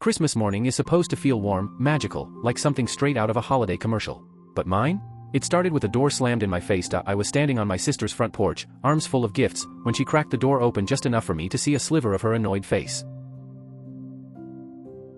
Christmas morning is supposed to feel warm, magical, like something straight out of a holiday commercial. But mine? It started with a door slammed in my face. I was standing on my sister's front porch, arms full of gifts, when she cracked the door open just enough for me to see a sliver of her annoyed face.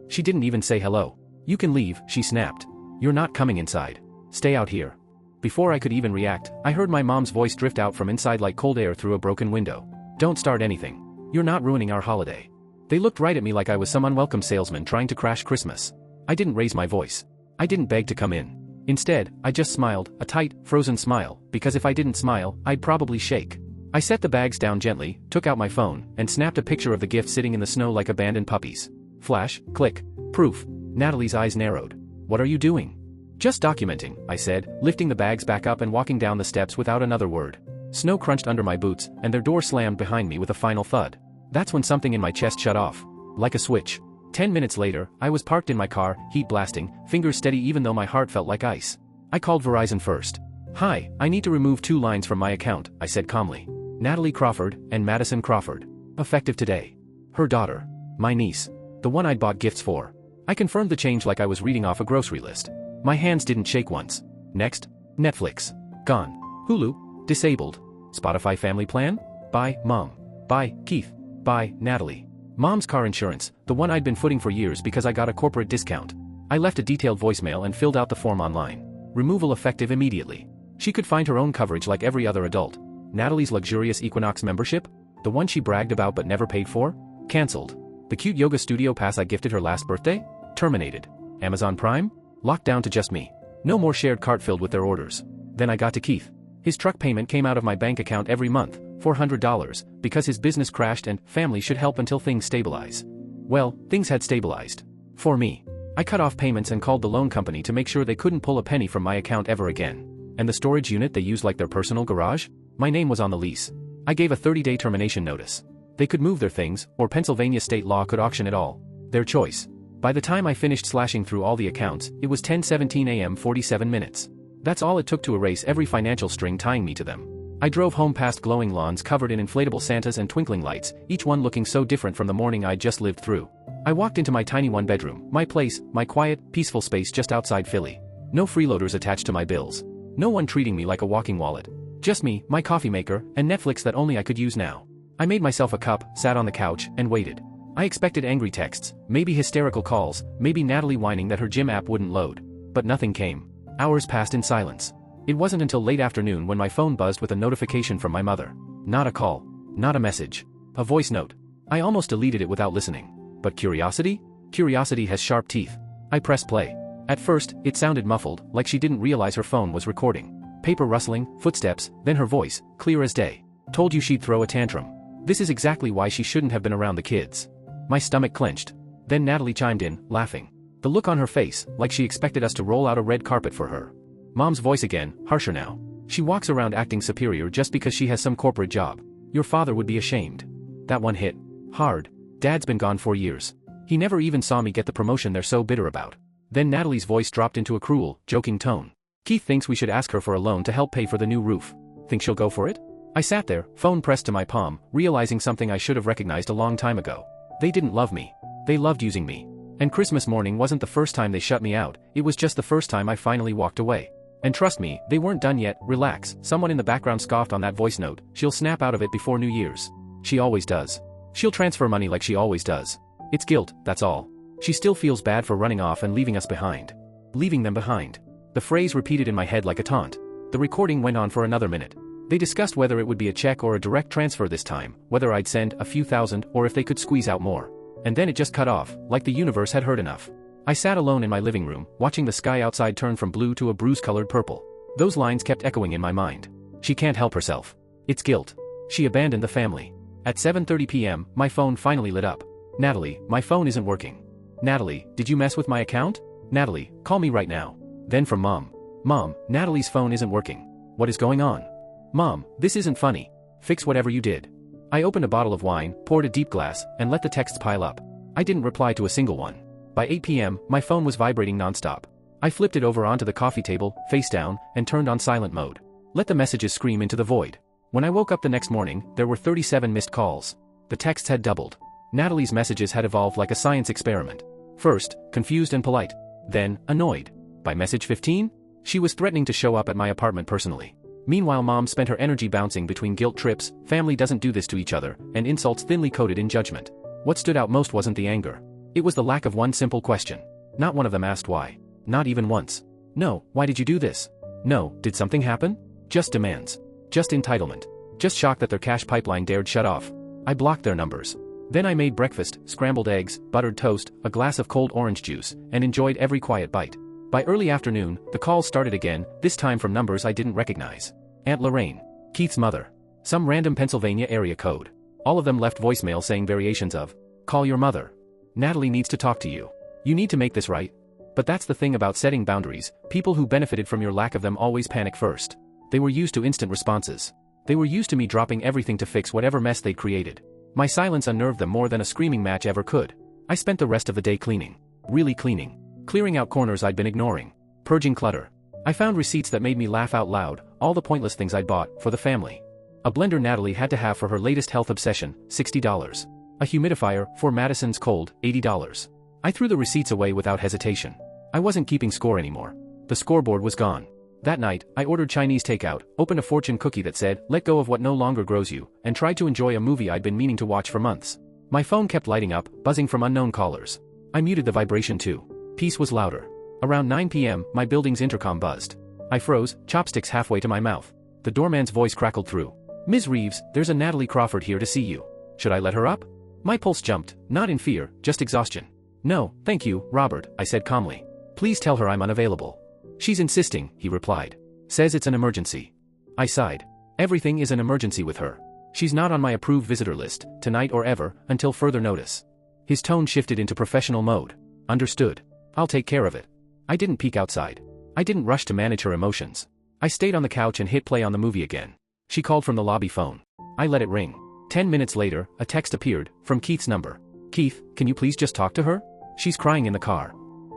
She didn't even say hello. "You can leave," she snapped. "You're not coming inside. Stay out here." Before I could even react, I heard my mom's voice drift out from inside like cold air through a broken window. "Don't start anything. You're not ruining our holiday." They looked right at me like I was some unwelcome salesman trying to crash Christmas. I didn't raise my voice. I didn't beg to come in. Instead, I just smiled, a tight, frozen smile, because if I didn't smile, I'd probably shake. I set the bags down gently, took out my phone, and snapped a picture of the gift sitting in the snow like abandoned puppies. Flash, click, proof. Natalie's eyes narrowed. "What are you doing?" "Just documenting," I said, lifting the bags back up and walking down the steps without another word. Snow crunched under my boots, and their door slammed behind me with a final thud. That's when something in my chest shut off. Like a switch. 10 minutes later, I was parked in my car, heat blasting, fingers steady even though my heart felt like ice. I called Verizon first. "Hi, I need to remove 2 lines from my account," I said calmly. "Natalie Crawford and Madison Crawford. Effective today." Her daughter. My niece. The one I'd bought gifts for. I confirmed the change like I was reading off a grocery list. My hands didn't shake once. Next. Netflix. Gone. Hulu. Disabled. Spotify family plan? Bye, Mom. Bye, Keith. Bye, Natalie. Mom's car insurance, the one I'd been footing for years because I got a corporate discount. I left a detailed voicemail and filled out the form online. Removal effective immediately. She could find her own coverage like every other adult. Natalie's luxurious Equinox membership? The one she bragged about but never paid for? Cancelled. The cute yoga studio pass I gifted her last birthday? Terminated. Amazon Prime? Locked down to just me. No more shared cart filled with their orders. Then I got to Keith. His truck payment came out of my bank account every month, $400, because his business crashed and family should help until things stabilize. Well, things had stabilized. For me. I cut off payments and called the loan company to make sure they couldn't pull a penny from my account ever again. And the storage unit they used like their personal garage? My name was on the lease. I gave a 30-day termination notice. They could move their things, or Pennsylvania state law could auction it all. Their choice. By the time I finished slashing through all the accounts, it was 10:17 a.m. 47 minutes. That's all it took to erase every financial string tying me to them. I drove home past glowing lawns covered in inflatable Santas and twinkling lights, each one looking so different from the morning I'd just lived through. I walked into my tiny one-bedroom, my place, my quiet, peaceful space just outside Philly. No freeloaders attached to my bills. No one treating me like a walking wallet. Just me, my coffee maker, and Netflix that only I could use now. I made myself a cup, sat on the couch, and waited. I expected angry texts, maybe hysterical calls, maybe Natalie whining that her gym app wouldn't load. But nothing came. Hours passed in silence. It wasn't until late afternoon when my phone buzzed with a notification from my mother. Not a call. Not a message. A voice note. I almost deleted it without listening. But curiosity? Curiosity has sharp teeth. I pressed play. At first, it sounded muffled, like she didn't realize her phone was recording. Paper rustling, footsteps, then her voice, clear as day. "Told you she'd throw a tantrum. This is exactly why she shouldn't have been around the kids." My stomach clenched. Then Natalie chimed in, laughing. The look on her face, like she expected us to roll out a red carpet for her. Mom's voice again, harsher now. "She walks around acting superior just because she has some corporate job. Your father would be ashamed." That one hit hard. Dad's been gone 4 years. He never even saw me get the promotion they're so bitter about. Then Natalie's voice dropped into a cruel, joking tone. "Keith thinks we should ask her for a loan to help pay for the new roof. Think she'll go for it?" I sat there, phone pressed to my palm, realizing something I should have recognized a long time ago. They didn't love me. They loved using me. And Christmas morning wasn't the first time they shut me out, it was just the first time I finally walked away. And trust me, they weren't done yet. "Relax," someone in the background scoffed on that voice note. "She'll snap out of it before New Year's. She always does. She'll transfer money like she always does. It's guilt, that's all. She still feels bad for running off and leaving us behind. Leaving them behind." The phrase repeated in my head like a taunt. The recording went on for another minute. They discussed whether it would be a check or a direct transfer this time, whether I'd send a few thousand or if they could squeeze out more. And then it just cut off, like the universe had heard enough. I sat alone in my living room, watching the sky outside turn from blue to a bruise-colored purple. Those lines kept echoing in my mind. She can't help herself. It's guilt. She abandoned the family. At 7:30 p.m., my phone finally lit up. "Natalie, my phone isn't working." "Natalie, did you mess with my account?" "Natalie, call me right now." Then from Mom. "Mom, Natalie's phone isn't working. What is going on?" "Mom, this isn't funny. Fix whatever you did." I opened a bottle of wine, poured a deep glass, and let the texts pile up. I didn't reply to a single one. By 8 p.m., my phone was vibrating nonstop. I flipped it over onto the coffee table, face down, and turned on silent mode. Let the messages scream into the void. When I woke up the next morning, there were 37 missed calls. The texts had doubled. Natalie's messages had evolved like a science experiment. First, confused and polite. Then, annoyed. By message 15? She was threatening to show up at my apartment personally. Meanwhile, Mom spent her energy bouncing between guilt trips, family doesn't do this to each other, and insults thinly coated in judgment. What stood out most wasn't the anger. It was the lack of one simple question. Not one of them asked why. Not even once. No, why did you do this? No, did something happen? Just demands. Just entitlement. Just shocked that their cash pipeline dared shut off. I blocked their numbers. Then I made breakfast, scrambled eggs, buttered toast, a glass of cold orange juice, and enjoyed every quiet bite. By early afternoon, the calls started again, this time from numbers I didn't recognize. Aunt Lorraine. Keith's mother. Some random Pennsylvania area code. All of them left voicemail saying variations of, "Call your mother. Natalie needs to talk to you. You need to make this right." But that's the thing about setting boundaries, people who benefited from your lack of them always panic first. They were used to instant responses. They were used to me dropping everything to fix whatever mess they'd created. My silence unnerved them more than a screaming match ever could. I spent the rest of the day cleaning. Really cleaning. Clearing out corners I'd been ignoring. Purging clutter. I found receipts that made me laugh out loud, all the pointless things I'd bought, for the family. A blender Natalie had to have for her latest health obsession, $60. A humidifier, for Madison's cold, $80. I threw the receipts away without hesitation. I wasn't keeping score anymore. The scoreboard was gone. That night, I ordered Chinese takeout, opened a fortune cookie that said, "Let go of what no longer grows you," and tried to enjoy a movie I'd been meaning to watch for months. My phone kept lighting up, buzzing from unknown callers. I muted the vibration too. Peace was louder. Around 9 p.m., my building's intercom buzzed. I froze, chopsticks halfway to my mouth. The doorman's voice crackled through. "Ms. Reeves, there's a Natalie Crawford here to see you. Should I let her up?" My pulse jumped, not in fear, just exhaustion. "No, thank you, Robert," I said calmly. "Please tell her I'm unavailable." "She's insisting," he replied. "Says it's an emergency." I sighed. Everything is an emergency with her. She's not on my approved visitor list, tonight or ever, until further notice. His tone shifted into professional mode. "Understood. I'll take care of it." I didn't peek outside. I didn't rush to manage her emotions. I stayed on the couch and hit play on the movie again. She called from the lobby phone. I let it ring. 10 minutes later, a text appeared, from Keith's number. "Keith, can you please just talk to her? She's crying in the car."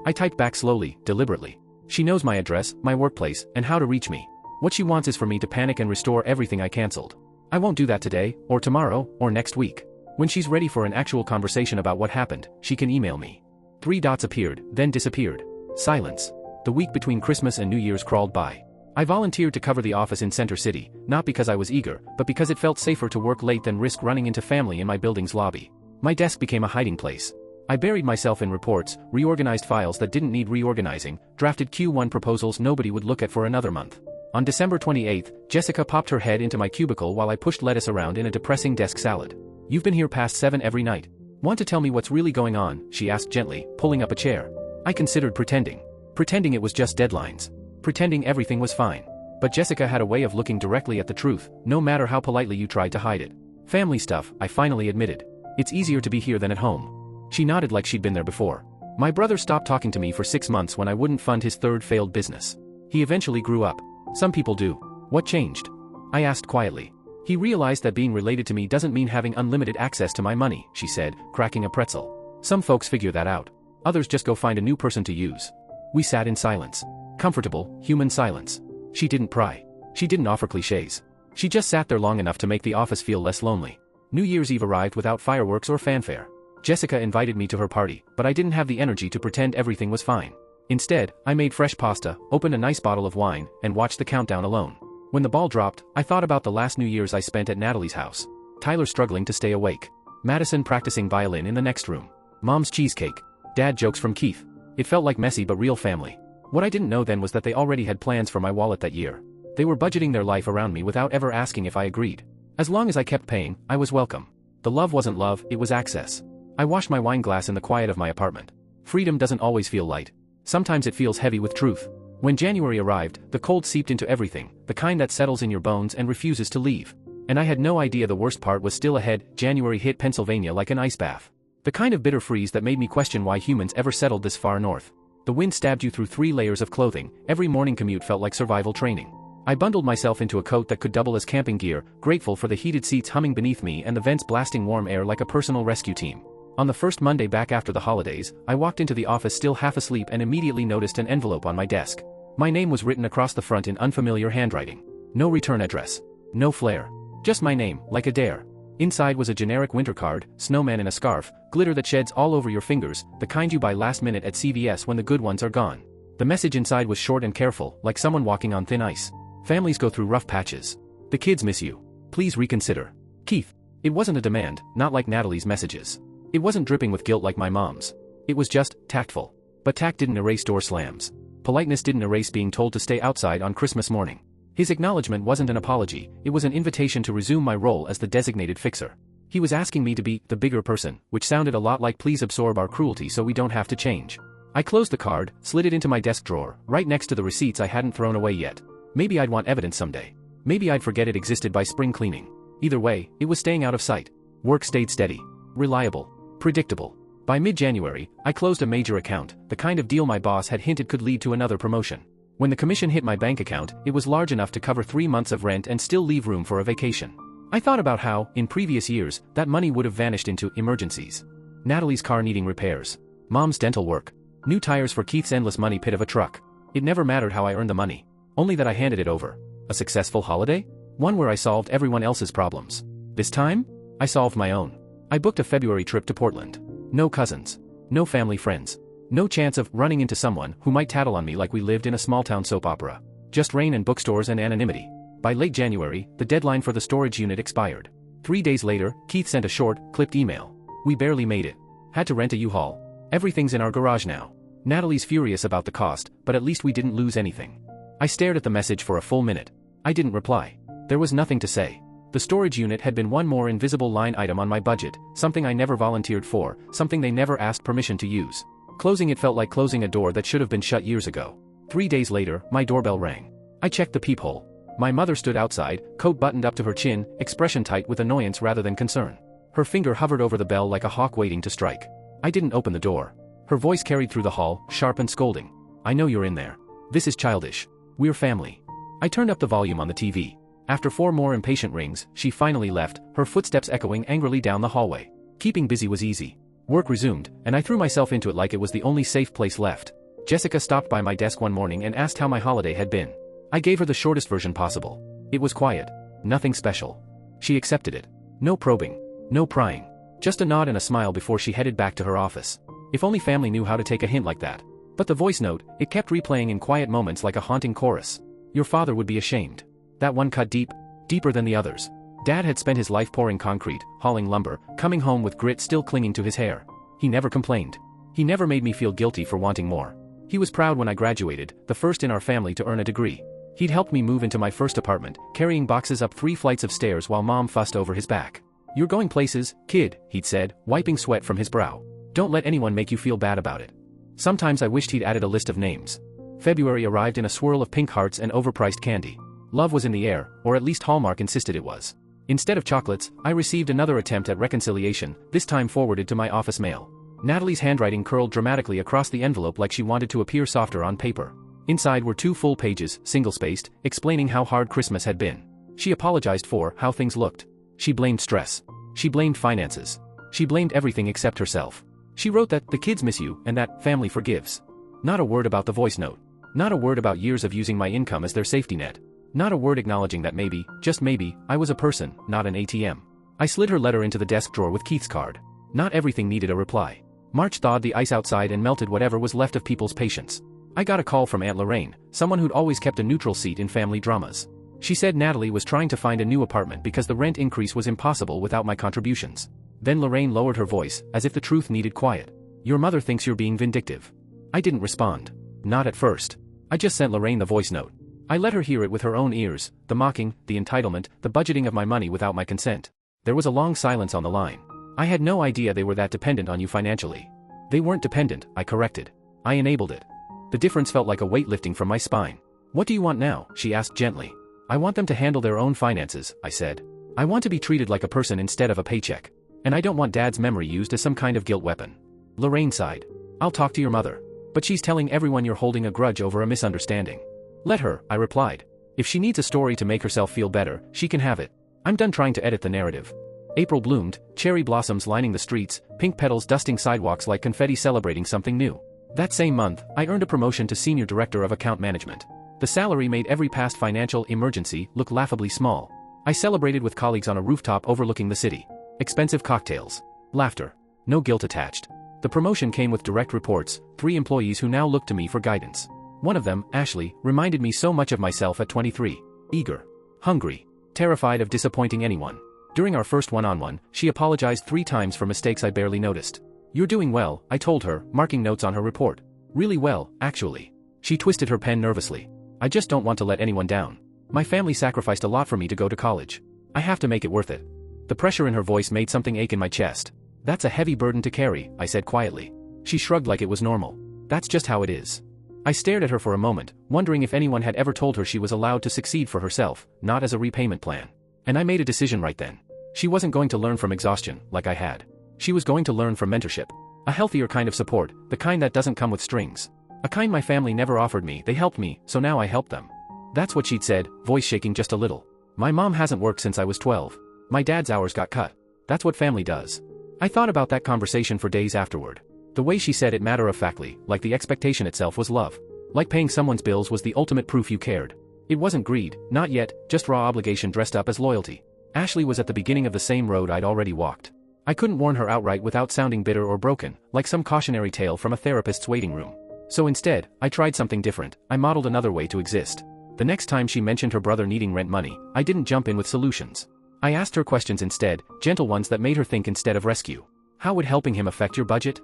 I typed back slowly, deliberately. She knows my address, my workplace, and how to reach me. What she wants is for me to panic and restore everything I canceled. I won't do that today, or tomorrow, or next week. When she's ready for an actual conversation about what happened, she can email me. 3 dots appeared, then disappeared. Silence. The week between Christmas and New Year's crawled by. I volunteered to cover the office in Center City, not because I was eager, but because it felt safer to work late than risk running into family in my building's lobby. My desk became a hiding place. I buried myself in reports, reorganized files that didn't need reorganizing, drafted Q1 proposals nobody would look at for another month. On December 28th, Jessica popped her head into my cubicle while I pushed lettuce around in a depressing desk salad. "You've been here past 7 every night. Want to tell me what's really going on?" she asked gently, pulling up a chair. I considered pretending. Pretending it was just deadlines. Pretending everything was fine. But Jessica had a way of looking directly at the truth, no matter how politely you tried to hide it. "Family stuff," I finally admitted. "It's easier to be here than at home." She nodded like she'd been there before. "My brother stopped talking to me for 6 months when I wouldn't fund his 3rd failed business. He eventually grew up. Some people do." "What changed?" I asked quietly. "He realized that being related to me doesn't mean having unlimited access to my money," she said, cracking a pretzel. "Some folks figure that out. Others just go find a new person to use." We sat in silence. Comfortable, human silence. She didn't pry. She didn't offer cliches. She just sat there long enough to make the office feel less lonely. New Year's Eve arrived without fireworks or fanfare. Jessica invited me to her party, but I didn't have the energy to pretend everything was fine. Instead, I made fresh pasta, opened a nice bottle of wine, and watched the countdown alone. When the ball dropped, I thought about the last New Year's I spent at Natalie's house. Tyler struggling to stay awake. Madison practicing violin in the next room. Mom's cheesecake. Dad jokes from Keith. It felt like messy but real family. What I didn't know then was that they already had plans for my wallet that year. They were budgeting their life around me without ever asking if I agreed. As long as I kept paying, I was welcome. The love wasn't love, it was access. I washed my wine glass in the quiet of my apartment. Freedom doesn't always feel light. Sometimes it feels heavy with truth. When January arrived, the cold seeped into everything, the kind that settles in your bones and refuses to leave. And I had no idea the worst part was still ahead. January hit Pennsylvania like an ice bath. The kind of bitter freeze that made me question why humans ever settled this far north. The wind stabbed you through 3 layers of clothing. Every morning commute felt like survival training. I bundled myself into a coat that could double as camping gear, grateful for the heated seats humming beneath me and the vents blasting warm air like a personal rescue team. On the first Monday back after the holidays, I walked into the office still half asleep and immediately noticed an envelope on my desk. My name was written across the front in unfamiliar handwriting. No return address. No flair. Just my name, like a dare. Inside was a generic winter card, snowman in a scarf, glitter that sheds all over your fingers, the kind you buy last minute at CVS when the good ones are gone. The message inside was short and careful, like someone walking on thin ice. Families go through rough patches. The kids miss you. Please reconsider. Keith. It wasn't a demand, not like Natalie's messages. It wasn't dripping with guilt like my mom's. It was just tactful. But tact didn't erase door slams. Politeness didn't erase being told to stay outside on Christmas morning. His acknowledgement wasn't an apology, it was an invitation to resume my role as the designated fixer. He was asking me to be the bigger person, which sounded a lot like please absorb our cruelty so we don't have to change. I closed the card, slid it into my desk drawer, right next to the receipts I hadn't thrown away yet. Maybe I'd want evidence someday. Maybe I'd forget it existed by spring cleaning. Either way, it was staying out of sight. Work stayed steady. Reliable. Predictable. By mid-January, I closed a major account, the kind of deal my boss had hinted could lead to another promotion. When the commission hit my bank account, it was large enough to cover 3 months of rent and still leave room for a vacation. I thought about how, in previous years, that money would have vanished into emergencies. Natalie's car needing repairs. Mom's dental work. New tires for Keith's endless money pit of a truck. It never mattered how I earned the money. Only that I handed it over. A successful holiday? One where I solved everyone else's problems. This time? I solved my own. I booked a February trip to Portland. No cousins. No family friends. No chance of running into someone who might tattle on me like we lived in a small-town soap opera. Just rain and bookstores and anonymity. By late January, the deadline for the storage unit expired. 3 days later, Keith sent a short, clipped email. We barely made it. Had to rent a U-Haul. Everything's in our garage now. Natalie's furious about the cost, but at least we didn't lose anything. I stared at the message for a full minute. I didn't reply. There was nothing to say. The storage unit had been one more invisible line item on my budget, something I never volunteered for, something they never asked permission to use. Closing it felt like closing a door that should have been shut years ago. 3 days later, my doorbell rang. I checked the peephole. My mother stood outside, coat buttoned up to her chin, expression tight with annoyance rather than concern. Her finger hovered over the bell like a hawk waiting to strike. I didn't open the door. Her voice carried through the hall, sharp and scolding. I know you're in there. This is childish. We're family. I turned up the volume on the TV. After 4 more impatient rings, she finally left, her footsteps echoing angrily down the hallway. Keeping busy was easy. Work resumed, and I threw myself into it like it was the only safe place left. Jessica stopped by my desk one morning and asked how my holiday had been. I gave her the shortest version possible. It was quiet. Nothing special. She accepted it. No probing. No prying. Just a nod and a smile before she headed back to her office. If only family knew how to take a hint like that. But the voice note, it kept replaying in quiet moments like a haunting chorus. Your father would be ashamed. That one cut deep, deeper than the others. Dad had spent his life pouring concrete, hauling lumber, coming home with grit still clinging to his hair. He never complained. He never made me feel guilty for wanting more. He was proud when I graduated, the first in our family to earn a degree. He'd helped me move into my first apartment, carrying boxes up 3 flights of stairs while Mom fussed over his back. You're going places, kid, he'd said, wiping sweat from his brow. Don't let anyone make you feel bad about it. Sometimes I wished he'd added a list of names. February arrived in a swirl of pink hearts and overpriced candy. Love was in the air, or at least Hallmark insisted it was. Instead of chocolates, I received another attempt at reconciliation, this time forwarded to my office mail. Natalie's handwriting curled dramatically across the envelope like she wanted to appear softer on paper. Inside were 2 full pages, single-spaced, explaining how hard Christmas had been. She apologized for how things looked. She blamed stress. She blamed finances. She blamed everything except herself. She wrote that the kids miss you and that family forgives. Not a word about the voice note. Not a word about years of using my income as their safety net. Not a word acknowledging that maybe, just maybe, I was a person, not an ATM. I slid her letter into the desk drawer with Keith's card. Not everything needed a reply. March thawed the ice outside and melted whatever was left of people's patience. I got a call from Aunt Lorraine, someone who'd always kept a neutral seat in family dramas. She said Natalie was trying to find a new apartment because the rent increase was impossible without my contributions. Then Lorraine lowered her voice, as if the truth needed quiet. Your mother thinks you're being vindictive. I didn't respond. Not at first. I just sent Lorraine the voice note. I let her hear it with her own ears, the mocking, the entitlement, the budgeting of my money without my consent. There was a long silence on the line. I had no idea they were that dependent on you financially. They weren't dependent, I corrected. I enabled it. The difference felt like a weight lifting from my spine. What do you want now? She asked gently. I want them to handle their own finances, I said. I want to be treated like a person instead of a paycheck. And I don't want Dad's memory used as some kind of guilt weapon. Lorraine sighed. I'll talk to your mother. But she's telling everyone you're holding a grudge over a misunderstanding. Let her, I replied. If she needs a story to make herself feel better, she can have it. I'm done trying to edit the narrative. April bloomed, cherry blossoms lining the streets, pink petals dusting sidewalks like confetti celebrating something new. That same month, I earned a promotion to Senior Director of Account Management. The salary made every past financial emergency look laughably small. I celebrated with colleagues on a rooftop overlooking the city. Expensive cocktails. Laughter. No guilt attached. The promotion came with direct reports, 3 employees who now looked to me for guidance. One of them, Ashley, reminded me so much of myself at 23. Eager. Hungry. Terrified of disappointing anyone. During our first one-on-one, she apologized 3 times for mistakes I barely noticed. "You're doing well," I told her, marking notes on her report. "Really well, actually." She twisted her pen nervously. "I just don't want to let anyone down. My family sacrificed a lot for me to go to college. I have to make it worth it." The pressure in her voice made something ache in my chest. "That's a heavy burden to carry," I said quietly. She shrugged like it was normal. "That's just how it is." I stared at her for a moment, wondering if anyone had ever told her she was allowed to succeed for herself, not as a repayment plan. And I made a decision right then. She wasn't going to learn from exhaustion, like I had. She was going to learn from mentorship. A healthier kind of support, the kind that doesn't come with strings. A kind my family never offered me. They helped me, so now I help them. That's what she'd said, voice shaking just a little. "My mom hasn't worked since I was 12. My dad's hours got cut. That's what family does." I thought about that conversation for days afterward. The way she said it matter-of-factly, like the expectation itself was love. Like paying someone's bills was the ultimate proof you cared. It wasn't greed, not yet, just raw obligation dressed up as loyalty. Ashley was at the beginning of the same road I'd already walked. I couldn't warn her outright without sounding bitter or broken, like some cautionary tale from a therapist's waiting room. So instead, I tried something different. I modeled another way to exist. The next time she mentioned her brother needing rent money, I didn't jump in with solutions. I asked her questions instead, gentle ones that made her think instead of rescue. "How would helping him affect your budget?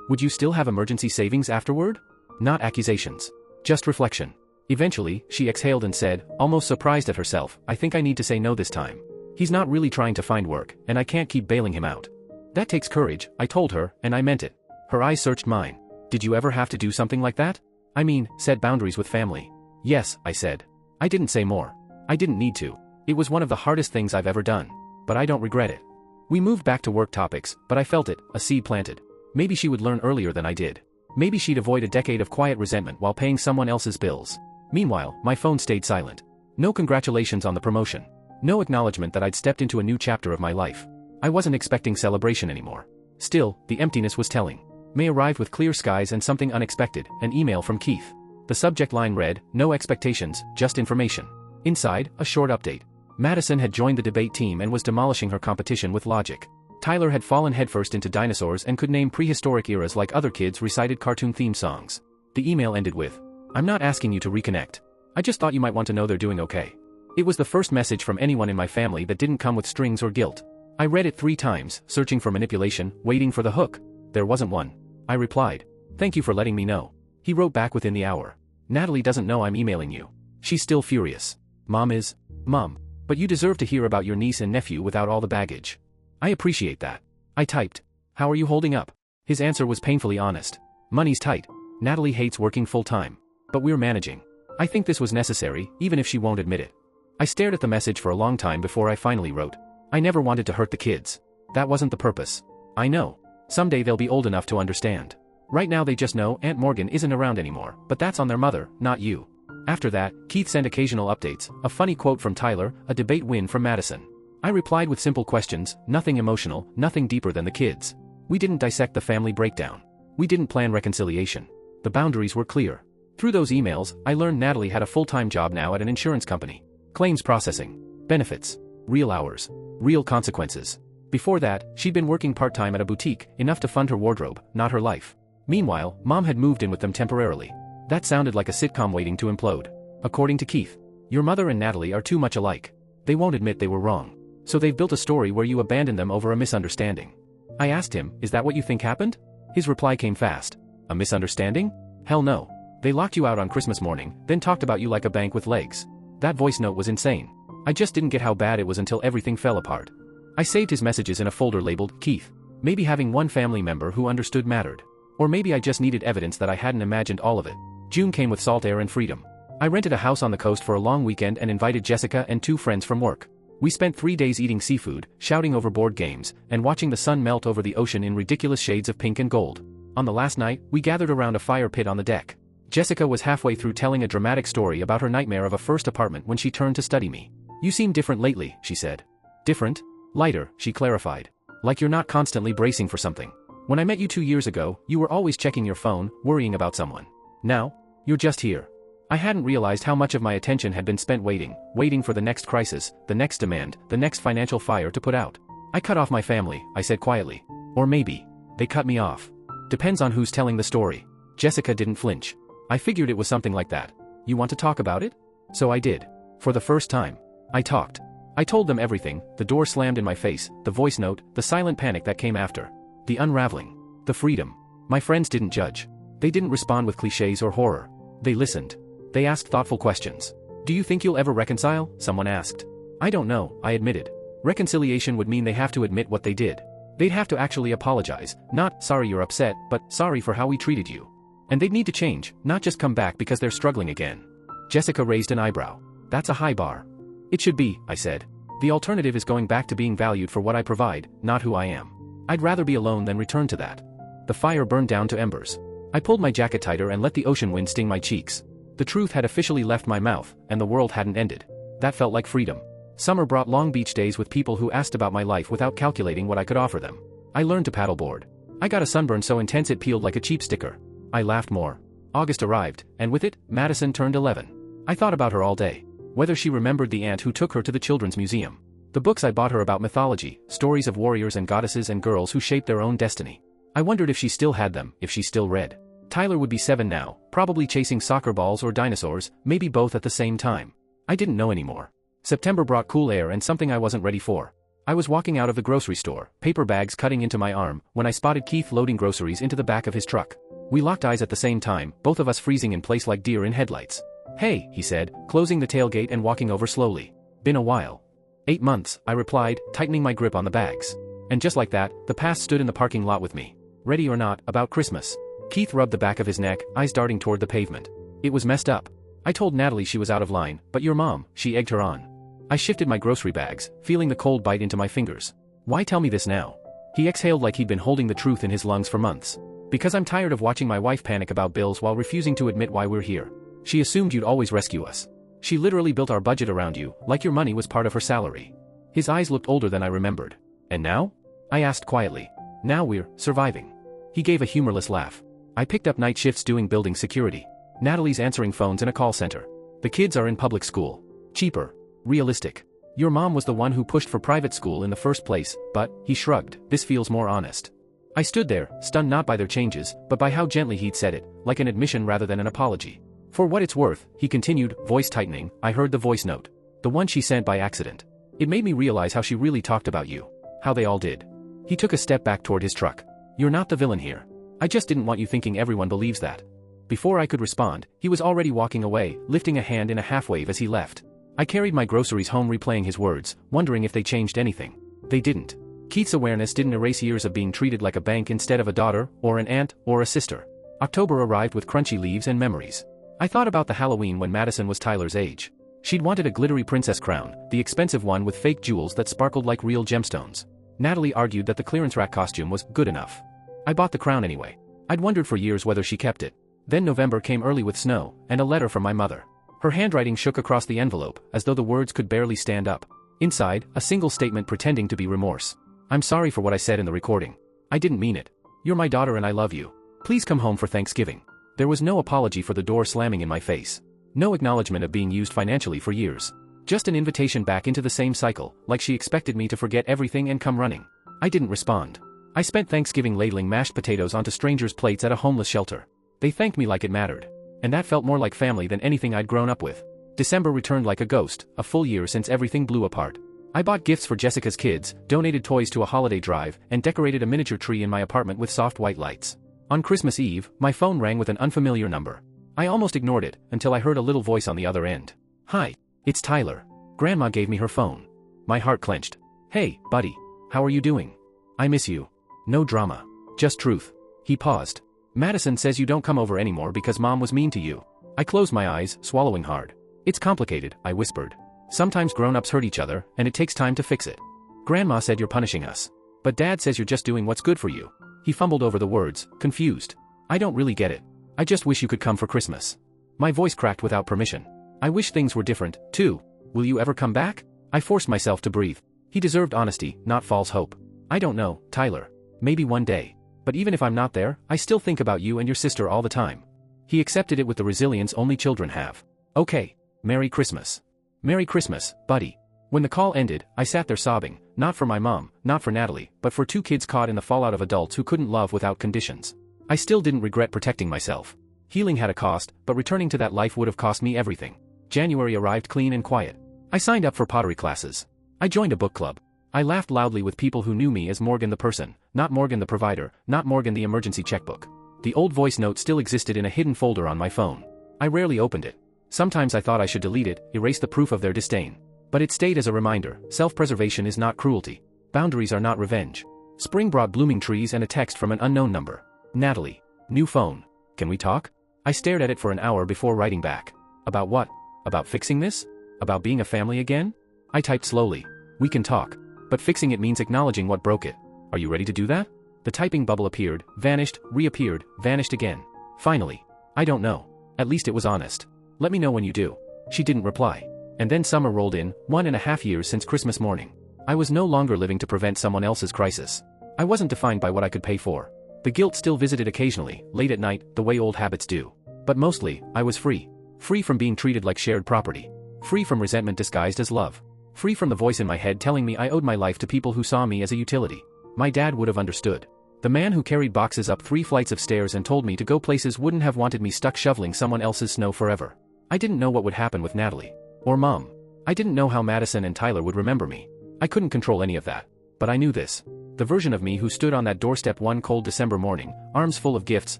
Would you still have emergency savings afterward?" Not accusations. Just reflection. Eventually, she exhaled and said, almost surprised at herself, "I think I need to say no this time. He's not really trying to find work, and I can't keep bailing him out." "That takes courage," I told her, and I meant it. Her eyes searched mine. "Did you ever have to do something like that?" "I mean, set boundaries with family." "Yes," I said. I didn't say more. I didn't need to. It was one of the hardest things I've ever done. But I don't regret it. We moved back to work topics, but I felt it, a seed planted. Maybe she would learn earlier than I did. Maybe she'd avoid a decade of quiet resentment while paying someone else's bills. Meanwhile, my phone stayed silent. No congratulations on the promotion. No acknowledgement that I'd stepped into a new chapter of my life. I wasn't expecting celebration anymore. Still, the emptiness was telling. May arrived with clear skies and something unexpected, an email from Keith. The subject line read, "No expectations, just information." Inside, a short update. Madison had joined the debate team and was demolishing her competition with logic. Tyler had fallen headfirst into dinosaurs and could name prehistoric eras like other kids recited cartoon theme songs. The email ended with, "I'm not asking you to reconnect. I just thought you might want to know they're doing okay." It was the first message from anyone in my family that didn't come with strings or guilt. I read it 3 times, searching for manipulation, waiting for the hook. There wasn't one. I replied, "Thank you for letting me know." He wrote back within the hour. "Natalie doesn't know I'm emailing you. She's still furious. Mom is. Mom. But you deserve to hear about your niece and nephew without all the baggage. I appreciate that." I typed, "How are you holding up?" His answer was painfully honest. "Money's tight. Natalie hates working full-time. But we're managing. I think this was necessary, even if she won't admit it." I stared at the message for a long time before I finally wrote, "I never wanted to hurt the kids. That wasn't the purpose. I know. Someday they'll be old enough to understand. Right now they just know Aunt Morgan isn't around anymore, but that's on their mother, not you." After that, Keith sent occasional updates, a funny quote from Tyler, a debate win from Madison. I replied with simple questions, nothing emotional, nothing deeper than the kids. We didn't dissect the family breakdown. We didn't plan reconciliation. The boundaries were clear. Through those emails, I learned Natalie had a full-time job now at an insurance company. Claims processing. Benefits. Real hours. Real consequences. Before that, she'd been working part-time at a boutique, enough to fund her wardrobe, not her life. Meanwhile, Mom had moved in with them temporarily. That sounded like a sitcom waiting to implode. According to Keith, "Your mother and Natalie are too much alike. They won't admit they were wrong. So they've built a story where you abandon them over a misunderstanding." I asked him, "Is that what you think happened?" His reply came fast. "A misunderstanding? Hell no. They locked you out on Christmas morning, then talked about you like a bank with legs." That voice note was insane. I just didn't get how bad it was until everything fell apart. I saved his messages in a folder labeled, Keith. Maybe having one family member who understood mattered. Or maybe I just needed evidence that I hadn't imagined all of it. June came with salt air and freedom. I rented a house on the coast for a long weekend and invited Jessica and 2 friends from work. We spent 3 days eating seafood, shouting over board games, and watching the sun melt over the ocean in ridiculous shades of pink and gold. On the last night, we gathered around a fire pit on the deck. Jessica was halfway through telling a dramatic story about her nightmare of a first apartment when she turned to study me. "You seem different lately," she said. "Different?" "Lighter," she clarified. "Like you're not constantly bracing for something. When I met you 2 years ago, you were always checking your phone, worrying about someone. Now, you're just here." I hadn't realized how much of my attention had been spent waiting for the next crisis, the next demand, the next financial fire to put out. I cut off my family, I said quietly. Or maybe, they cut me off. Depends on who's telling the story. Jessica didn't flinch. I figured it was something like that. You want to talk about it? So I did. For the first time. I talked. I told them everything, the door slammed in my face, the voice note, the silent panic that came after. The unraveling. The freedom. My friends didn't judge. They didn't respond with cliches or horror. They listened. They asked thoughtful questions. Do you think you'll ever reconcile? Someone asked. I don't know, I admitted. Reconciliation would mean they have to admit what they did. They'd have to actually apologize, not, sorry you're upset, but, sorry for how we treated you. And they'd need to change, not just come back because they're struggling again. Jessica raised an eyebrow. That's a high bar. It should be, I said. The alternative is going back to being valued for what I provide, not who I am. I'd rather be alone than return to that. The fire burned down to embers. I pulled my jacket tighter and let the ocean wind sting my cheeks. The truth had officially left my mouth, and the world hadn't ended. That felt like freedom. Summer brought long beach days with people who asked about my life without calculating what I could offer them. I learned to paddleboard. I got a sunburn so intense it peeled like a cheap sticker. I laughed more. August arrived, and with it, Madison turned 11. I thought about her all day. Whether she remembered the aunt who took her to the children's museum. The books I bought her about mythology, stories of warriors and goddesses and girls who shaped their own destiny. I wondered if she still had them, if she still read. Tyler would be 7 now, probably chasing soccer balls or dinosaurs, maybe both at the same time. I didn't know anymore. September brought cool air and something I wasn't ready for. I was walking out of the grocery store, paper bags cutting into my arm, when I spotted Keith loading groceries into the back of his truck. We locked eyes at the same time, both of us freezing in place like deer in headlights. Hey, he said, closing the tailgate and walking over slowly. Been a while. 8 months, I replied, tightening my grip on the bags. And just like that, the past stood in the parking lot with me. Ready or not, about Christmas. Keith rubbed the back of his neck, eyes darting toward the pavement. It was messed up. I told Natalie she was out of line, but your mom, she egged her on. I shifted my grocery bags, feeling the cold bite into my fingers. Why tell me this now? He exhaled like he'd been holding the truth in his lungs for months. Because I'm tired of watching my wife panic about bills while refusing to admit why we're here. She assumed you'd always rescue us. She literally built our budget around you, like your money was part of her salary. His eyes looked older than I remembered. And now? I asked quietly. Now we're surviving. He gave a humorless laugh. I picked up night shifts doing building security. Natalie's answering phones in a call center. The kids are in public school. Cheaper. Realistic. Your mom was the one who pushed for private school in the first place, but, he shrugged, this feels more honest. I stood there, stunned not by their changes, but by how gently he'd said it, like an admission rather than an apology. For what it's worth, he continued, voice tightening, I heard the voice note. The one she sent by accident. It made me realize how she really talked about you. How they all did. He took a step back toward his truck. You're not the villain here. I just didn't want you thinking everyone believes that. Before I could respond, he was already walking away, lifting a hand in a half-wave as he left. I carried my groceries home replaying his words, wondering if they changed anything. They didn't. Keith's awareness didn't erase years of being treated like a bank instead of a daughter, or an aunt, or a sister. October arrived with crunchy leaves and memories. I thought about the Halloween when Madison was Tyler's age. She'd wanted a glittery princess crown, the expensive one with fake jewels that sparkled like real gemstones. Natalie argued that the clearance rack costume was good enough. I bought the crown anyway. I'd wondered for years whether she kept it. Then November came early with snow, and a letter from my mother. Her handwriting shook across the envelope, as though the words could barely stand up. Inside, a single statement pretending to be remorse. I'm sorry for what I said in the recording. I didn't mean it. You're my daughter and I love you. Please come home for Thanksgiving. There was no apology for the door slamming in my face. No acknowledgement of being used financially for years. Just an invitation back into the same cycle, like she expected me to forget everything and come running. I didn't respond. I spent Thanksgiving ladling mashed potatoes onto strangers' plates at a homeless shelter. They thanked me like it mattered. And that felt more like family than anything I'd grown up with. December returned like a ghost, a full year since everything blew apart. I bought gifts for Jessica's kids, donated toys to a holiday drive, and decorated a miniature tree in my apartment with soft white lights. On Christmas Eve, my phone rang with an unfamiliar number. I almost ignored it, until I heard a little voice on the other end. Hi, it's Tyler. Grandma gave me her phone. My heart clenched. Hey, buddy. How are you doing? I miss you. No drama. Just truth. He paused. Madison says you don't come over anymore because Mom was mean to you. I closed my eyes, swallowing hard. It's complicated, I whispered. Sometimes grown-ups hurt each other, and it takes time to fix it. Grandma said you're punishing us. But Dad says you're just doing what's good for you. He fumbled over the words, confused. I don't really get it. I just wish you could come for Christmas. My voice cracked without permission. I wish things were different, too. Will you ever come back? I forced myself to breathe. He deserved honesty, not false hope. I don't know, Tyler. Maybe one day. But even if I'm not there, I still think about you and your sister all the time. He accepted it with the resilience only children have. Okay. Merry Christmas. Merry Christmas, buddy. When the call ended, I sat there sobbing, not for my mom, not for Natalie, but for 2 kids caught in the fallout of adults who couldn't love without conditions. I still didn't regret protecting myself. Healing had a cost, but returning to that life would have cost me everything. January arrived clean and quiet. I signed up for pottery classes. I joined a book club. I laughed loudly with people who knew me as Morgan the person, not Morgan the provider, not Morgan the emergency checkbook. The old voice note still existed in a hidden folder on my phone. I rarely opened it. Sometimes I thought I should delete it, erase the proof of their disdain. But it stayed as a reminder: self-preservation is not cruelty. Boundaries are not revenge. Spring brought blooming trees and a text from an unknown number. Natalie. New phone. Can we talk? I stared at it for an hour before writing back. About what? About fixing this? About being a family again? I typed slowly. We can talk. But fixing it means acknowledging what broke it. Are you ready to do that? The typing bubble appeared, vanished, reappeared, vanished again. Finally. I don't know. At least it was honest. Let me know when you do. She didn't reply. And then summer rolled in, 1.5 years since Christmas morning. I was no longer living to prevent someone else's crisis. I wasn't defined by what I could pay for. The guilt still visited occasionally, late at night, the way old habits do. But mostly, I was free. Free from being treated like shared property. Free from resentment disguised as love. Free from the voice in my head telling me I owed my life to people who saw me as a utility. My dad would have understood. The man who carried boxes up 3 flights of stairs and told me to go places wouldn't have wanted me stuck shoveling someone else's snow forever. I didn't know what would happen with Natalie. Or Mom. I didn't know how Madison and Tyler would remember me. I couldn't control any of that. But I knew this. The version of me who stood on that doorstep one cold December morning, arms full of gifts,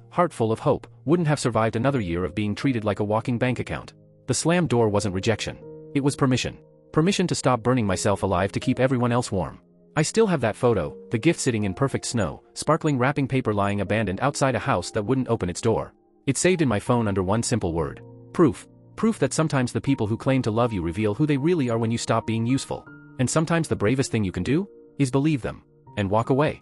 heart full of hope, wouldn't have survived another year of being treated like a walking bank account. The slammed door wasn't rejection. It was permission. Permission to stop burning myself alive to keep everyone else warm. I still have that photo, the gift sitting in perfect snow, sparkling wrapping paper lying abandoned outside a house that wouldn't open its door. It's saved in my phone under one simple word. Proof. Proof that sometimes the people who claim to love you reveal who they really are when you stop being useful. And sometimes the bravest thing you can do is believe them and walk away.